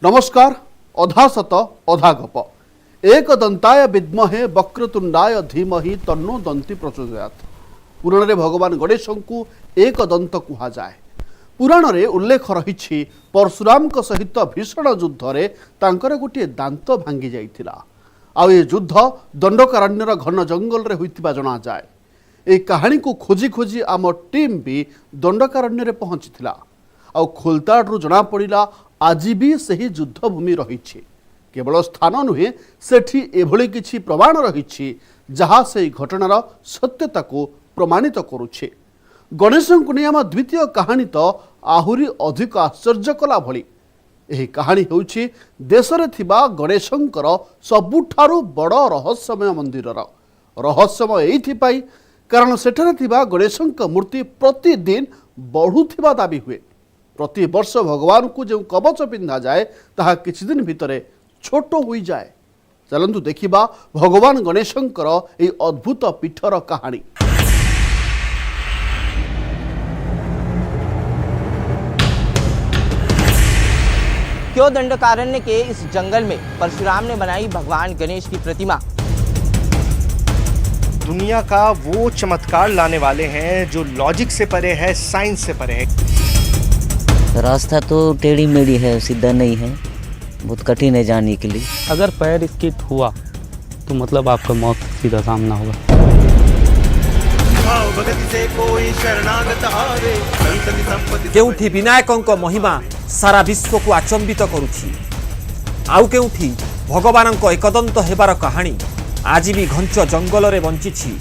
नमस्कार। अधा सत अधा गप। एक दंताय विद्महे वक्रतुंडाय धीमहि तन्नो दंती प्रचोदयात्। पुराण में भगवान गणेश को एक दंत कह जाए। पुराण में उल्लेख रही परशुराम सहित भीषण युद्ध रे तांकर गोटे दांत भांगी जाइथिला। आ ये युद्ध दंडकारण्यर घन जंगल रे होइतिबा जणा जाए। ए कहानी को खोजी खोजी आम टीम भी दंडकारण्य रे पहुंचीथिला। आ खोलताडू जना पड़ा आज भी सही युद्धभूमि रही। केवल स्थान नुहे सेठी एभली किछि प्रमाण रही जहाँ से घटनार सत्यता को प्रमाणित करुछे। गणेश को नहीं आम द्वितीय कहानी तो आहुरी अधिक आश्चर्य कला भली। यही कहानी होउछि देश रे थिबा गणेशंकर सबुठारु बड़ रहस्यमय मंदिर। रहस्यमय एइथिपाई कारण सेठारे थिबा गणेशंक मूर्ति प्रतिदिन बढ़ुथिबा दाबी हुए। प्रति वर्ष भगवान को जो कवच पिंधा जाए ताहा किछि दिन भितरे छोट हो जाए। चलंतु देखिबा भगवान गणेशंकर এই अद्भुत पीठर कहानी। क्यों दंडकारण्य के इस जंगल में परशुराम ने बनाई भगवान गणेश की प्रतिमा। दुनिया का वो चमत्कार लाने वाले हैं जो लॉजिक से परे है, साइंस से परे है। रास्ता तो टेढ़ी मेढ़ी है, सीधा नहीं है, बहुत कठिन है जाने के लिए। अगर पैर स्किट हुआ तो मतलब आपका मौत सीधा सामना होगा। केउठी विनायकों महिमा सारा विश्व को आचंबित करुछि। आउ केउठी भगवान एकदंत हेबार कहानी आज भी घंच जंगल रे बंचिछि।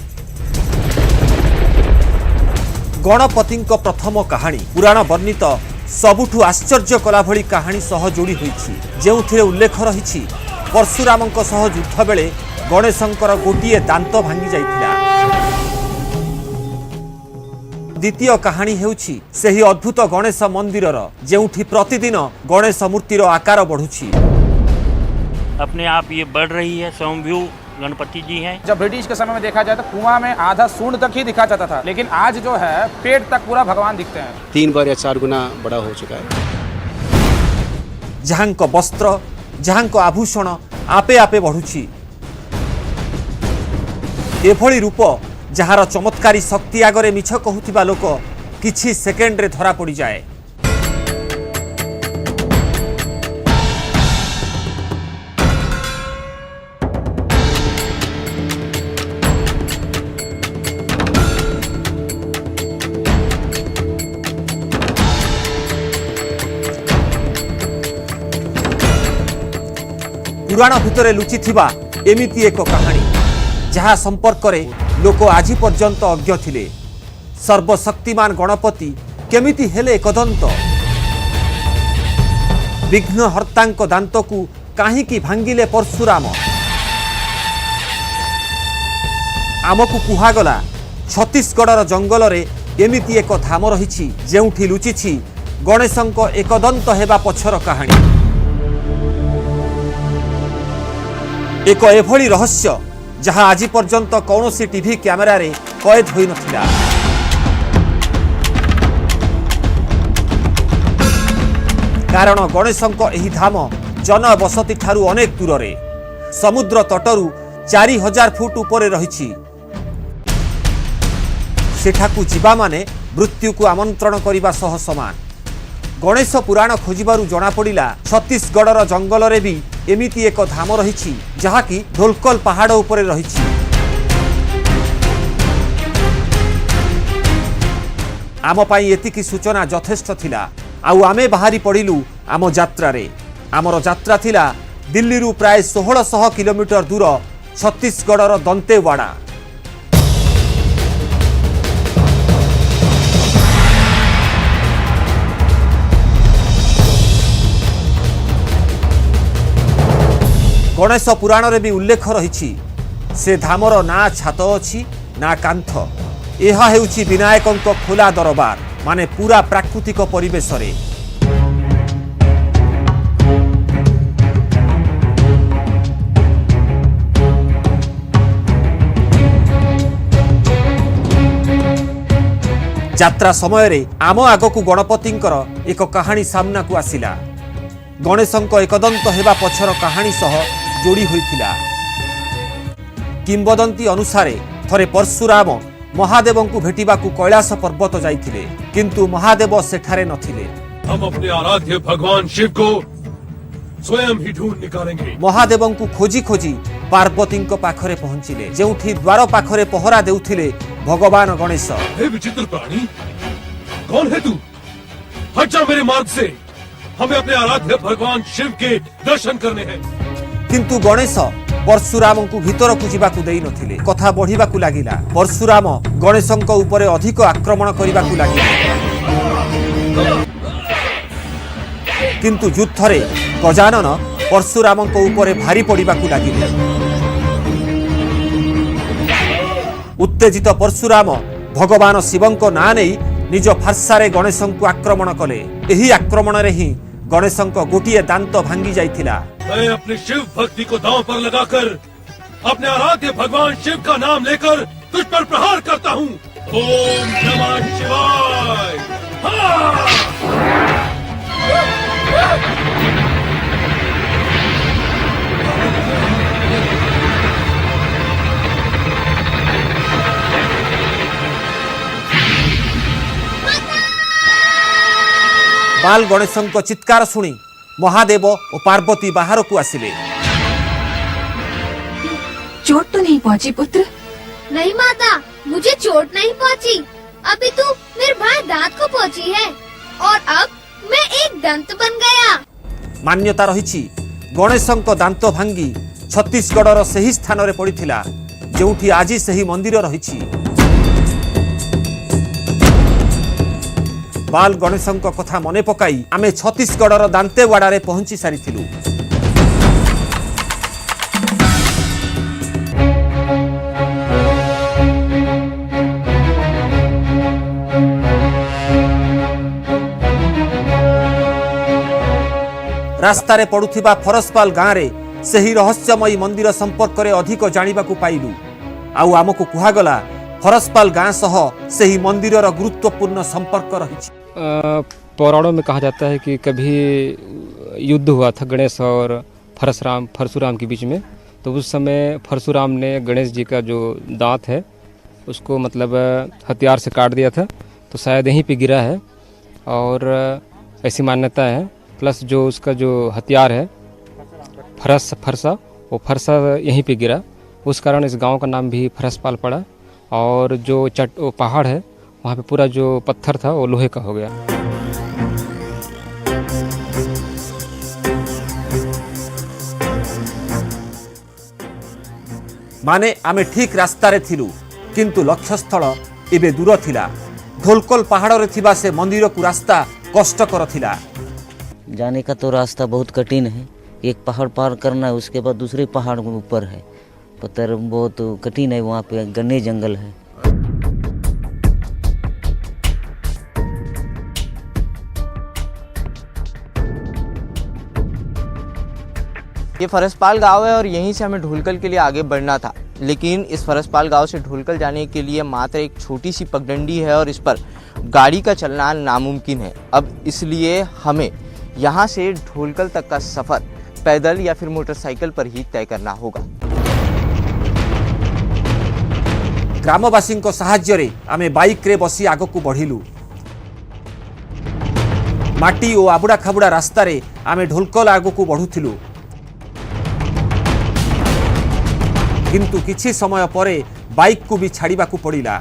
गणपति प्रथम कहानी पुराण वर्णित सबुठु आश्चर्य कला भली कहानी सह जोड़ी होइछि। जेउथिरे उल्लेख रही परशुराम सह युद्ध बेले गणेशंकर गोटिए दांत भांगी जाइथिला। द्वितीय कहानी हेउछि सेही अद्भुत गणेश मंदिरर जेउठी प्रतिदिन गणेश मूर्तिर आकार बढ़ुछि। अपने आप ये बढ़ रही है। स्वयंभू गणपति जी हैं। जब ब्रिटिश के समय में देखा जाए तो कुआं में आधा सूंड तक ही दिखा जाता था, लेकिन आज जो है पेट तक पूरा भगवान दिखते हैं। 3 बार या 4 गुना बड़ा हो चुका है। जहां को वस्त्र जहां को आभूषण आपे आपे बढ़ुछि। एभली रूप जहार चमत्कारी शक्ति आगरे मिछ कहूथिबा लोक किछि सेकेंड रे धरा पड़ी जाए। पुराण भितरे लुचि थिबा एमिति एक कहानी जहा संपर्क रे लोक आज पर्यंत अज्ञ थिले। सर्वशक्तिमान गणपति केमिति हेले एकदंत। विघ्नहर्तांक दांत को काहीकि भांगिले परशुराम। आमकु कुहागला छत्तीसगढ़र जंगल रे एमिति एक धाम रहिछि जेउठी लुचिछि गणेशंक एकदंत हेबा पछर कहानी। एक एभली रहस्य जहां आज पर्यंत कौनसी टीवी कैमेरा रे कैद होई नथिला। कारण गणेशंक एही धाम जनबसती ठारू अनेक दूर रे समुद्र तटरू 4000 फुट ऊपर रहिछि। सेठाकू जीवा माने मृत्यु को आमंत्रण करिबा सह समान। गणेश पुराण खोजिबारु जना पड़िला छत्तीसगढ़र जंगल रे भी एमिति एक धाम रहिछि जहाकी ढोलकल पहाड़ उपरे रहिछि। आम पाई एतिकी सूचना यथेष्ट थिला। आउ आमे बाहरी पड़िलु आम यात्रा रे। आमर यात्रा थिला दिल्ली रु प्राय 1600 किलोमीटर दूर छत्तीसगढ़र दंतेवाड़ा। गणेश पुराण रे भी उल्लेख रही से धामर ना छात अच्छी ना कांथ। यह हेउछि विनायकों खोला दरबार माने पूरा प्राकृतिक परिवेश रे। यात्रा समय रे आम आगकू गणपतिंकर एक कहानी सामना को आसिला। गणेशଙ୍କ एकदंत हेबा पछर कहानी सह जोड़ी होइथिला। किंबदंती अनुसारे थरे परशुराम महादेवंकु भेटिबाकु कैलाश पर्वत जाइथिले, किंतु महादेव सेठारे नथिले। हम अपने आराध्य भगवान शिव को स्वयं ही ढूंढ निकालेंगे। महादेवंकु खोजी खोजी पार्वतींक पाखरे पहुंचिले, जेउठी द्वार पाखरे पहरा देउथिले भगवान गणेश। हे विचित्र प्राणी, कौन है तू? हट जा मेरे मार्ग से, हमें अपने आराध्य भगवान शिव के दर्शन करने हैं। किंतु गणेश परशुराम को भीतर को जीवाकु देई नथिले। कथा बढ़िबाकु लागिला। परशुराम गणेशंक उपरे अधिक आक्रमण करिबाकु लागिले, किंतु युद्धरे गजानन परशुरामंक उपरे भारी पड़िबाकु लागिले। उत्तेजित परशुराम भगवान शिवंक ना नहीं निज फारसारे गणेशंकु आक्रमण कले। एही आक्रमण रे ही गणेशंक गोटिए दांत भांगी जाइथिला। मैं अपनी शिव भक्ति को दांव पर लगाकर अपने आराध्य भगवान शिव का नाम लेकर तुझ पर प्रहार करता हूँ। ओम नमः शिवाय। हाँ! बाल गणेशंक चित्कार सुनी महादेव और पार्वती बाहर को आसिले। चोट तो नहीं पहुंची पुत्र? नहीं माता, मुझे चोट नहीं पहुंची। अभी तो मेरे भाई दांत को पहुंची है और अब मैं एक दंत बन गया। मान्यता रही गणेशंक दांत भांगी छत्तीसगढ़र सही स्थान रे पड़िथिला, जोठी आज सही मंदिर रही। बाल गणेशंक कथा मने पकाई आमे छत्तीसगढ़र दांतेवाड़ा रे पहुंची सारिथिलु। रास्ता रे पड़ुथिबा फरसपाल गाँव रे सही रहस्यमयी मंदिर संपर्क रे अधिक जानिबाकु पाइलु। आउ आमको कुहागला फरसपाल गाँव सह सही मंदिरर गुरुत्वपूर्ण संपर्क रही। पुराणों में कहा जाता है कि कभी युद्ध हुआ था गणेश और परशुराम के बीच में। तो उस समय परशुराम ने गणेश जी का जो दांत है उसको मतलब हथियार से काट दिया था, तो शायद यहीं पे गिरा है और ऐसी मान्यता है। प्लस जो उसका जो हथियार है फरसा वो फरसा यहीं पे गिरा, उस कारण इस गांव का नाम भी फरसपाल पड़ा। और जो वो पहाड़ है वहाँ पे पूरा जो पत्थर था वो लोहे का हो गया। माने आमे ठीक रास्ता रे थिलु, किंतु लक्ष्यस्थल एबे दूर थिला। ढोलकल पहाड़ रे थिबा से मंदिर को रास्ता कष्टकर थिला। जाने का तो रास्ता बहुत कठिन है। एक पहाड़ पार करना है, उसके बाद दूसरे पहाड़ के ऊपर है। पत्थर बहुत कठिन है, वहाँ पे घने जंगल है। ये फरसपाल गांव है और यहीं से हमें ढोलकल के लिए आगे बढ़ना था, लेकिन इस फरसपाल गांव से ढोलकल जाने के लिए मात्र एक छोटी सी पगडंडी है और इस पर गाड़ी का चलना नामुमकिन है। अब इसलिए हमें यहाँ से ढोलकल तक का सफ़र पैदल या फिर मोटरसाइकिल पर ही तय करना होगा। ग्रामवासी साहाय्य रे आमे बाइक रे बसी आग को बढ़िलु। माटी और आबुड़ा खाबुड़ा रास्ता रे आमे ढोलकल आग को बढ़ुथिलु, किंतु किछि समय परे बाइक को भी छाड़ीबा को पड़िला।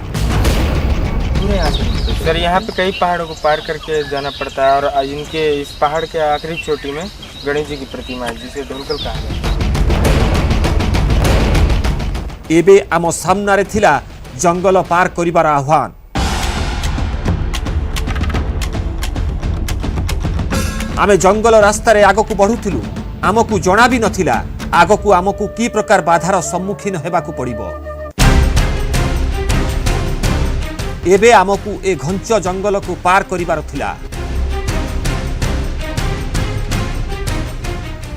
सर यहाँ पे कई पहाड़ों को पार करके जाना पड़ता है और इनके इस पहाड़ के आखिरी चोटी में गणेश जी की प्रतिमा है, जिसे ढोलकल कहा जाता है। एबे आम सामने थिला जंगल पार करिबार आह्वान। आमे जंगल रास्ता रे आग को बढ़ुथिलु। आमको जना भी नथिला आगकू आमको की प्रकार बाधार सम्मुखीन हेबाकू पड़िबो। एबे आमको ए घंच जंगल को पार करिबार थिला।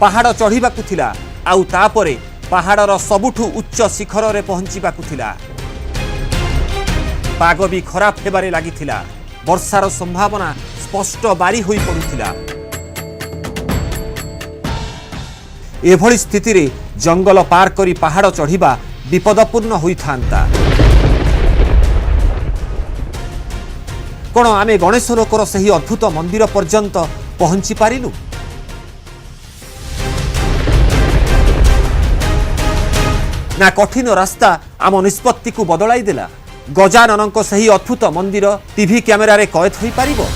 पहाड़ चढ़ीबाकू थिला, आउ तापरे पहाड़र सबुठू उच्च शिखर रे पहुंचीबाकू थिला। पाग भी खराब हेबारे लागिथिला। वर्षार संभावना स्पष्ट बारी होई पड़ुथिला। एभली स्थिति रे जंगल पार करी पहाड़ चढ़िबा विपदपूर्ण होइथांता। कोन आमे गणेश लोकर सही अद्भुत मंदिर पर्यंत पहुंची पारिलु? ना कठिन रास्ता आम निष्पत्ति को बदलाई देला? गजाननक सही अद्भुत मंदिर टीवी कैमेरा रे कैद होई पारिबो?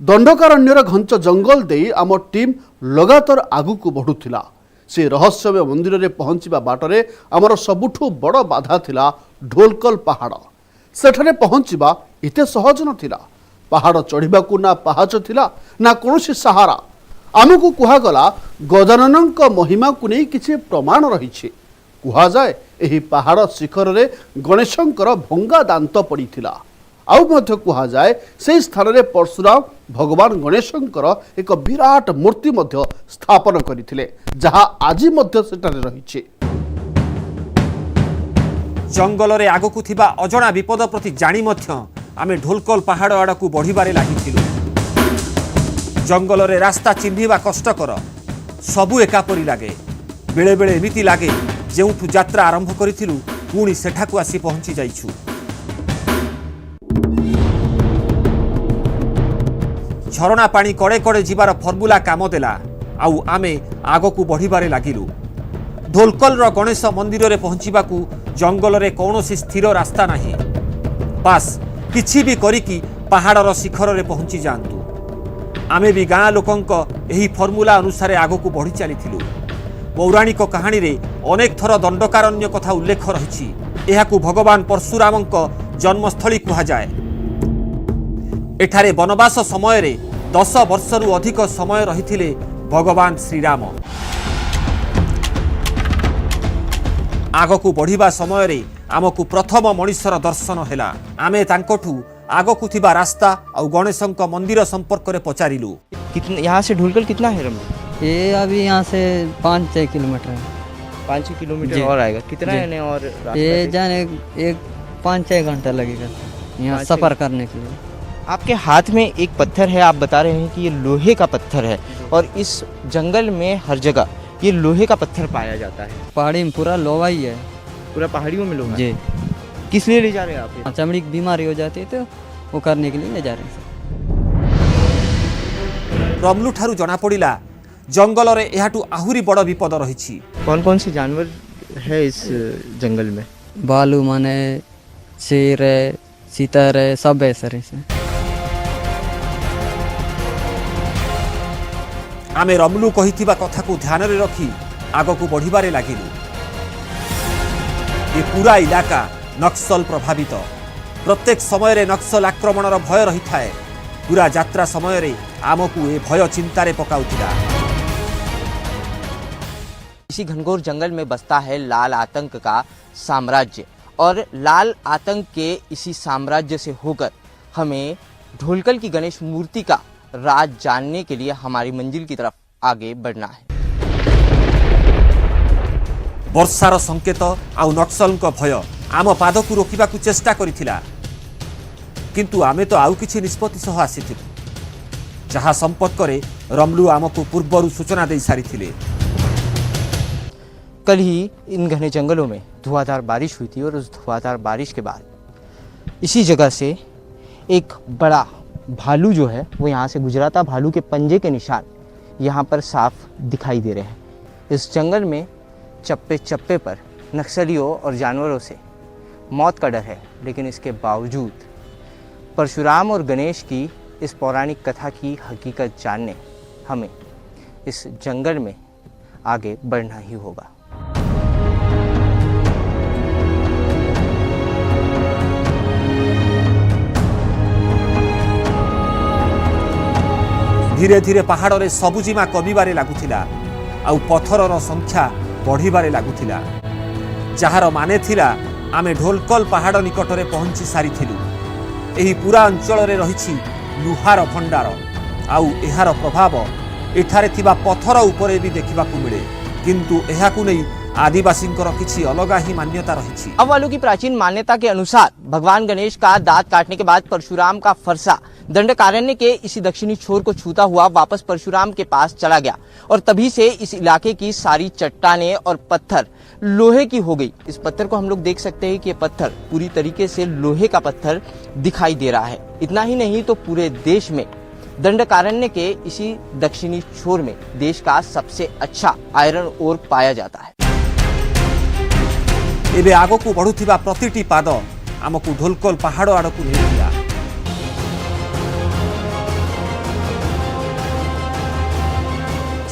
दंडकारण्यर घंच जंगल देई आम टीम लगातार आगु बढ़ुथिला। से रहस्यमय मंदिर रे पहुंचीबा बाटरे आमर सबुठु बड़ बाधा थिला ढोलकल पहाड़। सेठारे पहुंचीबा इते सहज नथिला। पहाड़ चढ़िबाकू ना पाहाच थिला ना कोनोसी सहारा। आमको कुहागला गजाननक महिमा को नहीं किछि प्रमाण रहिछि। कुहा जाए एही पहाड़ शिखर रे गणेशंकर भंगा दांत पड़िथिला। आउ मध्य कुहा जाए से स्थान रे परशुराम भगवान गणेशंकर एक विराट मूर्ति मध्य स्थापन करथिले, जहा आजि मध्य सेटारे रहिछि। जंगल रे आगकु थिबा अजणा विपद प्रति जानी मध्य आमे ढोलकल पहाड़ आड़कू बढ़िबारे लागिथिलु। जंगल रे रास्ता चिन्हिबा कष्टकर, सबु एकापरी लागे। बेले बेले एमिति लागे जेउठु यात्रा आरंभ करिथिलु पुणी सेठाकू आसी पहुंची जाइछु। झरणा पानी कड़े कड़े जीवार फर्मुला काम देला। आउ आमे आगकू बढ़िबारे लागिलु। ढोलकल रो गणेश मंदिर रे पहुंचीबाकू जंगल रे कौनसी स्थिर रास्ता नाही। बास किछि भी करिकी पहाड़र शिखर रे पहुंची जांतु। आमे भी गाँ लोकंक एही फर्मुला अनुसार आगकू बढ़ी चलीथिलु। पौराणिक कहानी रे अनेक थर दंडकारण्य कथा उल्लेख रहिछि। एहाकू भगवान परशुरामंक जन्मस्थली कुहा जाए। एठारे वनवास समय रे 10 वर्षरु अधिक समय रहिथिले भगवान श्रीराम। आगकू बढ़िबा समय रे आमकू प्रथम मनुष्यर दर्शन हैला। आमे तांकोठू आगकू थिबा रास्ता और गणेशंक मंदिर संपर्क रे पचारिलु। कितना यहाँ से ढोलकल कितना है रमन? ये अभी यहाँ से 5-6 किलोमीटर है। 5-6 किलोमीटर और आएगा। कितना है और ये जाने एक 5-6 घंटा लगेगा यहाँ सफर करने के लिए। आपके हाथ में एक पत्थर है, आप बता रहे हैं कि ये लोहे का पत्थर है और इस जंगल में हर जगह ये लोहे का पत्थर पाया जाता है। पहाड़ी में पूरा लोहा ही है, पूरा पहाड़ियों में लोहा। जी। किस लिए ले जा रहे हैं आप? चमड़ी की बीमारी हो जाती है तो वो करने के लिए ले जा रहे हैं। रमलू ठारू जना पड़िला जंगल रे एहाटू आहुरी बड़ विपद रहिछि। कौन कौन से जानवर है इस जंगल में? भालू माने, शेर है, चीतर है, सब है सर इसमें। आमे रमलू कहिथिबा कथा को ध्यान रे रखी आगकू बढ़िबारे लागिलु। ये पूरा इलाका नक्सल प्रभावित। प्रत्येक समय रे नक्सल आक्रमणर भय रही थाए। पूरा यात्रा समय रे आमकू ए भय चिंतारे पकाउथिला। इसी घनघोर जंगल में बसता है लाल आतंक का साम्राज्य और लाल आतंक के इसी साम्राज्य से होकर हमें ढोलकल की गणेश मूर्ति का राज जानने के लिए हमारी मंजिल की तरफ आगे बढ़ना है। वर्षार संकेत आउ नक्सलक भय आम पाद को रोकवा चेष्टा करिथिला, किंतु आमे तो आउ किछि निष्पत्ति सह आसीथिलु जहा संपर्क रे रमलू आमको पूर्वरु सूचना दे सारिथिले। कल ही इन घने जंगलों में धुआंधार बारिश हुई थी और उस धुआंधार बारिश के बाद इसी जगह से एक बड़ा भालू जो है वो यहाँ से गुजरा था। भालू के पंजे के निशान यहाँ पर साफ दिखाई दे रहे हैं। इस जंगल में चप्पे चप्पे पर नक्सलियों और जानवरों से मौत का डर है, लेकिन इसके बावजूद परशुराम और गणेश की इस पौराणिक कथा की हकीकत जानने हमें इस जंगल में आगे बढ़ना ही होगा। धीरे धीरे पहाड़ रे सबुजिमा कमिबारे लागुथिला आउ पत्थरर संख्या बढ़िबारे लागुथिला। जहार माने थिला आमे ढोलकल पहाड़ निकट रे पहुंची सारिथिलु। एही पूरा अंचल रे रहिछि लुहार भंडार आउ एहार प्रभाव एठारे थिबा पत्थर उपरे भी देखिबाकू मिले, किंतु एहाकू नै आदिवासी किछि अलगा ही मान्यता रही। अब वालों की प्राचीन मान्यता के अनुसार भगवान गणेश का दांत काटने के बाद परशुराम का फरसा दंडकारण्य के इसी दक्षिणी छोर को छूता हुआ वापस परशुराम के पास चला गया और तभी से इस इलाके की सारी चट्टानें और पत्थर लोहे की हो गई। इस पत्थर को हम लोग देख सकते हैं कि ये पत्थर पूरी तरीके से लोहे का पत्थर दिखाई दे रहा है। इतना ही नहीं तो पूरे देश में दंडकारण्य के इसी दक्षिणी छोर में देश का सबसे अच्छा आयरन ओर पाया जाता है। एबे आगो को बढ़ुथिबा प्रतिटी पाद आमको ढोलकल पहाड़ आड़कू नेउथिला।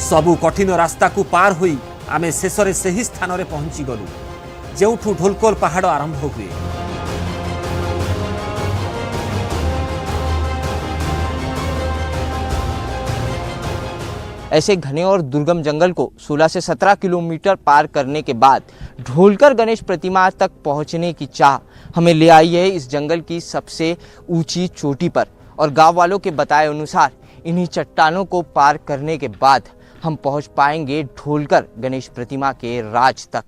सबु कठिन रास्ता को पार हुई आमे शेषरे सही स्थान रे पहुंची गलु जेउठू ढोलकल पहाड़ आरंभ हुए। ऐसे घने और दुर्गम जंगल को 16 से 17 किलोमीटर पार करने के बाद ढोलकर गणेश प्रतिमा तक पहुंचने की चाह हमें ले आई है इस जंगल की सबसे ऊंची चोटी पर। और गांव वालों के बताए अनुसार इन्हीं चट्टानों को पार करने के बाद हम पहुंच पाएंगे ढोलकर गणेश प्रतिमा के राज तक।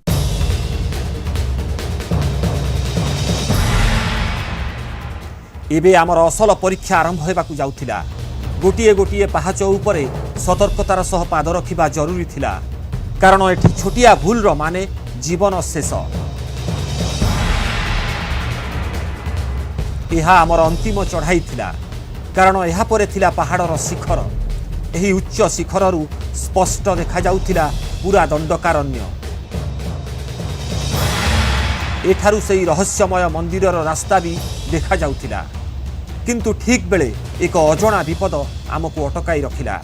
एबे आमर असल परीक्षा आरंभ होबाकू जाउथिला। गोटिए गोटिए पहाच उपरे सतर्कतार सह पाद रखिबा जरूरी थिला, कारण एठी छोटिया भूलर माने जीवन शेष। यह आमर अंतिम चढ़ाई थिला, कारण यह परे थिला पहाड़र शिखर। एही उच्च शिखररू स्पष्ट देखा जाउथिला पूरा दंडकारण्य। एठारू सेही रहस्यमय मंदिरर रास्ता भी देखा जाउथिला, किंतु ठीक बेले एक अजणा विपद आमको अटकाई रखिला।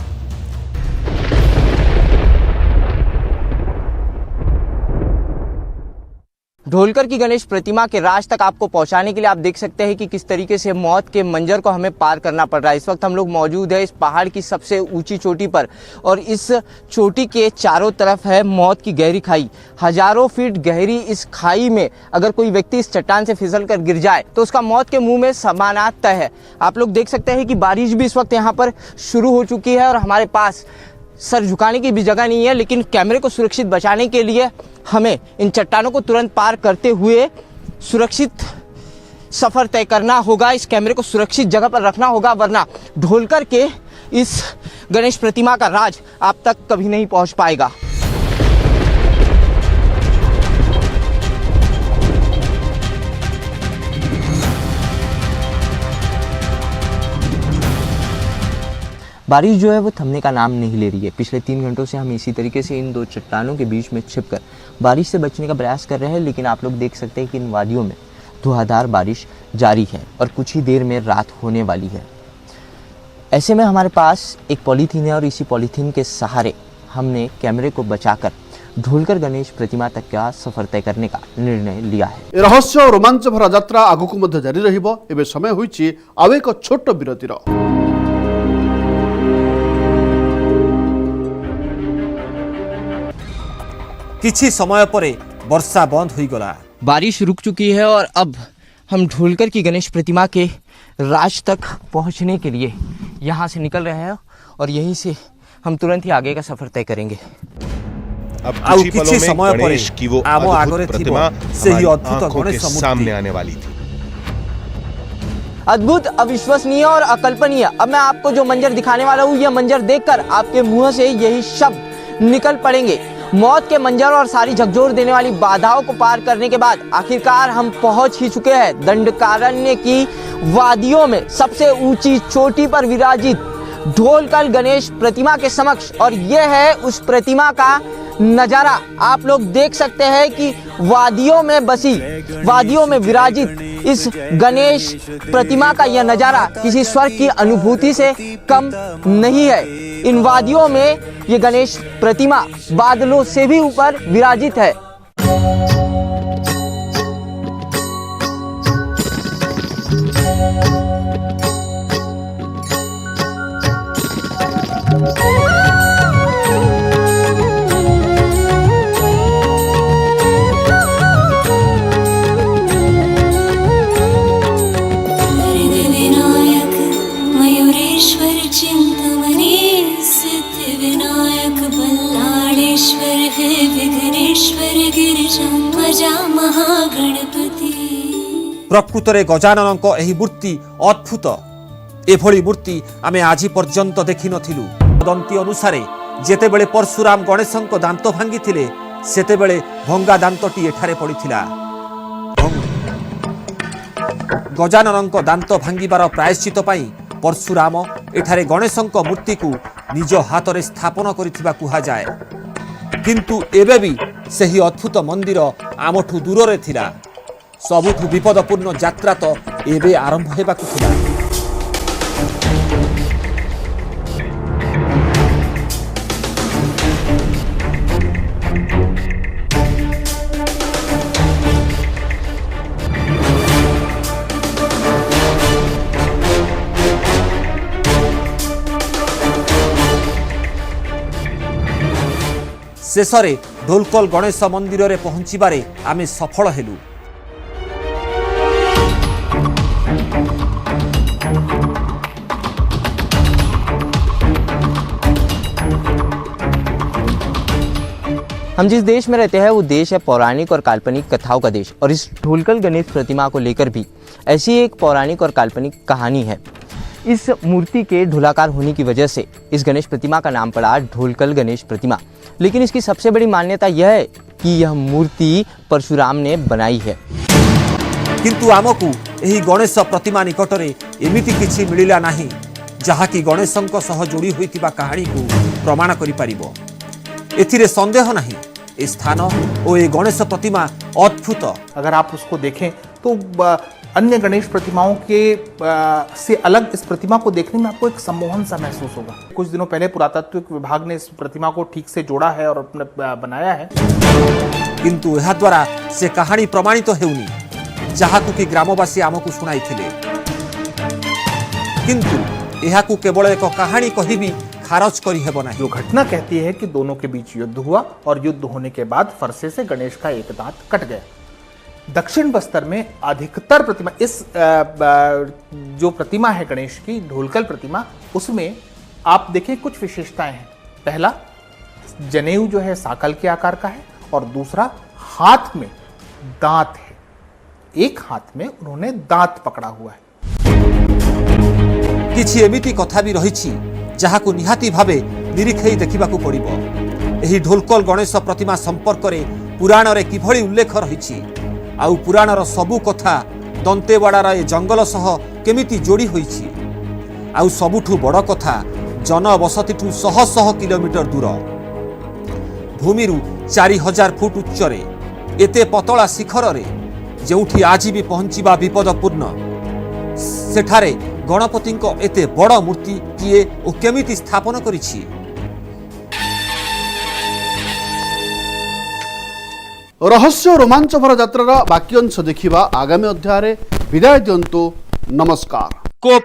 ढोलकर की गणेश प्रतिमा के राज तक आपको पहुंचाने के लिए आप देख सकते हैं कि किस तरीके से मौत के मंजर को हमें पार करना पड़ रहा है। इस वक्त हम लोग मौजूद है इस पहाड़ की सबसे ऊंची चोटी पर और इस चोटी के चारों तरफ है मौत की गहरी खाई। हजारों फीट गहरी इस खाई में अगर कोई व्यक्ति इस चट्टान से फिसल कर गिर जाए तो उसका मौत के मुंह में समानात तय है। आप लोग देख सकते हैं कि बारिश भी इस वक्त यहाँ पर शुरू हो चुकी है और हमारे पास सर झुकाने की भी जगह नहीं है, लेकिन कैमरे को सुरक्षित बचाने के लिए हमें इन चट्टानों को तुरंत पार करते हुए सुरक्षित सफर तय करना होगा। इस कैमरे को सुरक्षित जगह पर रखना होगा, वरना ढोलकर के इस गणेश प्रतिमा का राज आप तक कभी नहीं पहुंच पाएगा। बारिश जो है वो थमने का नाम नहीं ले रही है। पिछले 3 घंटों से हम इसी तरीके से इन दो चट्टानों के बीच में छिपकर बारिश से बचने का प्रयास कर रहे हैं, लेकिन आप लोग देख सकते हैं कि इन वादियों में धुआंधार बारिश जारी है और कुछ ही देर में रात होने वाली है। ऐसे में हमारे पास एक पॉलीथीन है और इसी पॉलीथीन के सहारे हमने कैमरे को बचाकर ढोलकर गणेश प्रतिमा तक का सफर तय करने का निर्णय लिया है। रहस्य और रोमांच भरा यात्रा आगुक मध्य जारी रहिबो। एबे समय होईची आउ एक छोट विरतिर। किछि समय परे वर्षा बंद हो गला। बारिश रुक चुकी है और अब हम ढोलकर की गणेश प्रतिमा के राज तक पहुंचने के लिए यहाँ से निकल रहे हैं और यहीं से हम तुरंत ही आगे का सफर तय करेंगे। अब कुछ समय गणेश की वो अद्भुत प्रतिमा हमारी आंखों के सामने आने वाली थी। अद्भुत, अविश्वसनीय और अकल्पनीय। अब मैं आपको जो मंजर दिखाने वाला हूँ, यह मंजर देखकर आपके मुंह से यही शब्द निकल पड़ेंगे। मौत के मंजर और सारी झकझोर देने वाली बाधाओं को पार करने के बाद आखिरकार हम पहुंच ही चुके हैं दंडकारण्य की वादियों में सबसे ऊंची चोटी पर विराजित ढोलकर गणेश प्रतिमा के समक्ष। और यह है उस प्रतिमा का नजारा। आप लोग देख सकते हैं कि वादियों में बसी, वादियों में विराजित इस गणेश प्रतिमा का यह नजारा किसी स्वर्ग की अनुभूति से कम नहीं है। इन वादियों में ये गणेश प्रतिमा बादलों से भी ऊपर विराजित है। विघ्नेश्वर गिरिजाध्वजा महागणपति। प्रकृतरे गजाननक एही मूर्ति अद्भुत। एभली मूर्ति आमे आज पर्यंत देखि नथिलु। दंती अनुसारे जेतेबेले परशुराम गणेशंक दांत भांगिथिले सेतेबेले भंगा दांतटी एठारे पड़िथिला। गजाननक दांत भांगिबार प्रायश्चित पई परशुराम एठारे गणेशंक मूर्ति को निज हाथरे स्थापन करिथिबा कुहा जाय। किंतु एबे भी सही अद्भुत मंदिर आमठू दूर रे थिला। सबुठू विपदपूर्ण यात्रा तो एबे आरंभ हेबाकु थिला। शेषरे ढोलकल गणेश मंदिर रे पहुंचीबारे आमे सफल हेलु। हम जिस देश में रहते हैं वो देश है पौराणिक और काल्पनिक कथाओं का देश, और इस ढोलकल गणेश प्रतिमा को लेकर भी ऐसी एक पौराणिक और काल्पनिक कहानी है। इस मूर्ति के ढोलाकार होने की वजह से इस गणेश प्रतिमा का नाम पड़ा ढोलकल गणेश प्रतिमा। लेकिन इसकी सबसे बड़ी मान्यता यह है कि यह मूर्ति परशुराम ने बनाई है। किंतु आमकू एही गणेश प्रतिमा निकटरे एमिति किछि मिलिला नाही जहा कि गणेशंक सह जोड़ी होइतिबा कहानी को प्रमाण करि परिबो। एथिरे संदेह नहीं, ए स्थान और ये गणेश प्रतिमा अद्भुत। अगर आप उसको देखें तो अन्य गणेश प्रतिमाओं के से अलग इस प्रतिमा को देखने में आपको एक सम्मोहन सा महसूस होगा। कुछ दिनों पहले पुरातत्व विभाग ने इस प्रतिमा को ठीक से जोड़ा है और बनाया है। किंतु यह द्वारा से कहानी प्रमाणित तो हेउनी जहा कि ग्रामवासी आमको शुणाई थिले। किंतु यह केवल एक कहानी कही भी खारज करी हेबो नाही। जो घटना कहती है कि दोनों के बीच युद्ध हुआ और युद्ध होने के बाद फरसे से गणेश का एक दांत कट गया। दक्षिण बस्तर में अधिकतर प्रतिमा इस जो प्रतिमा है गणेश की ढोलकल प्रतिमा, उसमें आप देखें कुछ विशेषताएं हैं। पहला, जनेऊ जो है साकल के आकार का है, और दूसरा हाथ में दांत है। एक हाथ में उन्होंने दांत पकड़ा हुआ है। किछि एमिति कथा भी रहिछि जहाकू निहाती भावे निरीक्षेई देखिबाकू पड़िबो। एही ढोलकल गणेश प्रतिमा संपर्क रे पुराण रे किभଳି उल्लेख रहिछि आउ पुराणर सबु कथा दंतेवाड़ार ए जंगल सह केमिति जोड़ी होइछि। आउ सबुठू बड़ कथा जनबसतिठू शह शह किलोमीटर दूर भूमिरू 4000 फुट उच्चरे एते पतला शिखर रे जेउठी आज भी पहुंचीबा विपदपूर्ण, सेठारे गणपति एते बड़ मूर्ति किए ओ केमिति स्थापन करिछि। रहस्य रोमांचभर यात्रार बाकी अंश देखिबा आगामी अध्याय। विदाय दियंतु। नमस्कार।